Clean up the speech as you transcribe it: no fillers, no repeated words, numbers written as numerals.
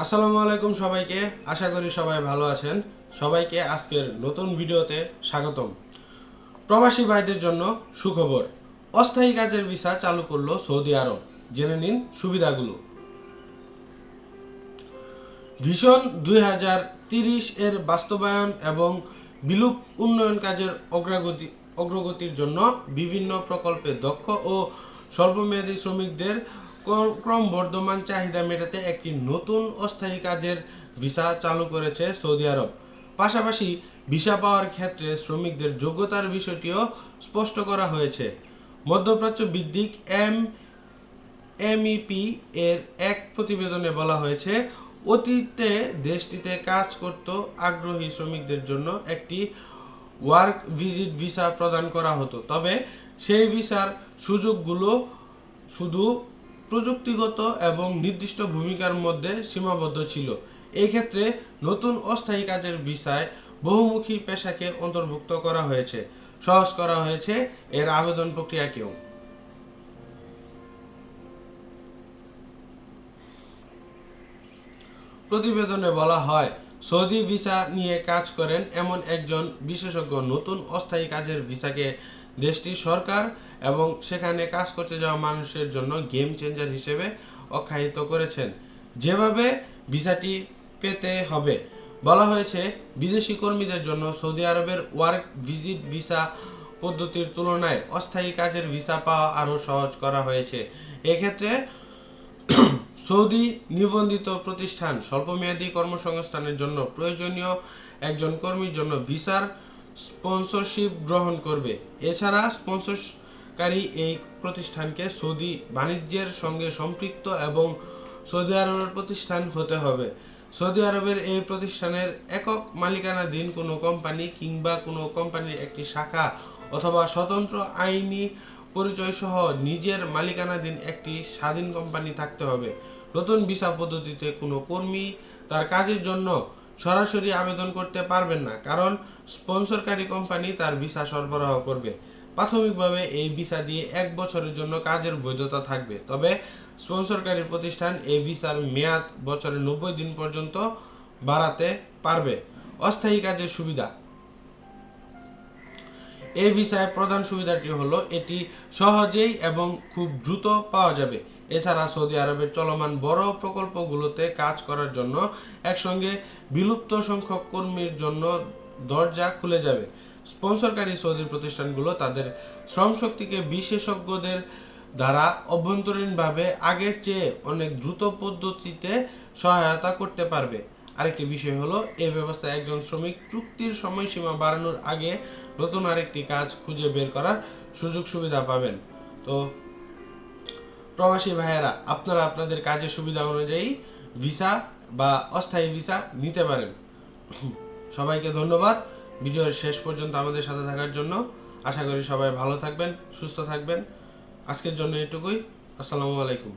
আসসালামু আলাইকুম সবাইকে। আশা করি সবাই ভালো আছেন। সবাইকে আজকের নতুন ভিডিওতে স্বাগতম। প্রবাসী ভাইদের জন্য সুখবর, অস্থায়ী কাজের ভিসা চালু করলো সৌদি আরব। জেনে নিন সুবিধাগুলো। ভিশন 2030 এর বাস্তবায়ন এবং বিলুপ উন্নয়ন কাজের অগ্রগতির জন্য বিভিন্ন প্রকল্পে দক্ষ ও স্বল্পমেয়াদী শ্রমিকদের ক্রমবর্ধমান চাহিদা মেটাতে একটি নতুন অস্থায়ী কাজের ভিসা চালু করেছে সৌদি আরব। পাশাপাশি ভিসা পাওয়ার ক্ষেত্রে শ্রমিকদের যোগ্যতার বিষয়টিও স্পষ্ট করা হয়েছে। মধ্যপ্রাচ্য ভিত্তিক এমইপি এর এক প্রতিবেদনে বলা হয়েছে, অতীতে দেশটিতে কাজ করত আগ্রহী শ্রমিকদের জন্য একটি ওয়ার্ক ভিজিট ভিসা প্রদান করা হতো, তবে সেই ভিসার সুযোগগুলো শুধু প্রযুক্তিগত এবং নির্দিষ্ট ভূমিকার মধ্যে সীমাবদ্ধ ছিল। এই ক্ষেত্রে নতুন অস্থায়ী কাজের ভিসায় বহুমুখী পেশাকে অন্তর্ভুক্ত করা হয়েছে, সহজ করা হয়েছে এর আবেদন প্রক্রিয়াকেও। প্রতিবেদনে বলা হয়, সৌদি ভিসা নিয়ে কাজ করেন এমন একজন বিশেষজ্ঞ নতুন অস্থায়ী কাজের ভিসাকে দেশটির সরকার এবং সেখানে কাজ করতে যাওয়া মানুষের জন্য গেম চেঞ্জার হিসেবে আখ্যায়িত করেছেন। যেভাবে ভিসাটি পেতে হবে বলা হয়েছে, বিদেশি কর্মীদের জন্য সৌদি আরবের ওয়ার্ক ভিজিট ভিসা পদ্ধতির তুলনায় অস্থায়ী কাজের ভিসা পাওয়া আরও সহজ করা হয়েছে। এক্ষেত্রে সৌদি নিবন্ধিত প্রতিষ্ঠান স্বল্পমেয়াদী কর্মসংস্থানের জন্য প্রয়োজনীয় একজন কর্মীর জন্য ভিসার স্পন্সরশিপ গ্রহণ করবে। এছাড়া স্পন্সরকারী এই প্রতিষ্ঠানকে সৌদি বাণিজ্যের সঙ্গে সম্পৃক্ত এবং সৌদি আরবের প্রতিষ্ঠান হতে হবে। সৌদি আরবের এই প্রতিষ্ঠানের একক মালিকানাধীন কোনো কোম্পানি কিংবা কোনো কোম্পানির একটি শাখা অথবা স্বতন্ত্র আইনি পরিচয় সহ নিজের মালিকানাধীন একটি স্বাধীন কোম্পানি থাকতে হবে। নতুন ভিসা পদ্ধতিতে কোনো কর্মী তার কাজের জন্য সরাসরি আবেদন করতে পারবেন না, কারণ স্পন্সরকারী কোম্পানি তার ভিসা সরবরাহ করবে। প্রাথমিকভাবে এই ভিসা দিয়ে 1 বছরের জন্য কাজের বৈধতা থাকবে, তবে স্পন্সরকারী প্রতিষ্ঠান এই ভিসার মেয়াদ বছরের 90 দিন পর্যন্ত বাড়াতে পারবে। অস্থায়ী কাজের সুবিধা। এই ভিসায় প্রধান সুবিধাটি হলো এটি সহজেই এবং খুব দ্রুত পাওয়া যাবে। এছাড়া সৌদি আরবের চলমান বড় প্রকল্পগুলোতে কাজ করার জন্য একসঙ্গে বিলুপ্ত সংখ্যক কর্মীর জন্য দরজা খুলে যাবে। স্পন্সরকারী সৌদি প্রতিষ্ঠানগুলো তাদের শ্রমশক্তিকে বিশেষজ্ঞদের দ্বারা অভ্যন্তরীণভাবে আগের চেয়ে অনেক দ্রুত পদ্ধতিতে সহায়তা করতে পারবে। আরেকটি বিষয় হলো, এই ব্যবস্থায় একজন শ্রমিক চুক্তির সময়সীমা বাড়ানোর আগে নতুন আরেকটি কাজ খুঁজে বের করার সুযোগ সুবিধা পাবেন। তো প্রবাসী ভাইয়েরা, আপনারা আপনাদের কাজের সুবিধা অনুযায়ী ভিসা বা অস্থায়ী ভিসা নিতে পারেন। সবাইকে ধন্যবাদ ভিডিওর শেষ পর্যন্ত আমাদের সাথে থাকার জন্য। আশা করি সবাই ভালো থাকবেন, সুস্থ থাকবেন। আজকের জন্য এটুকুই। আসসালামু আলাইকুম।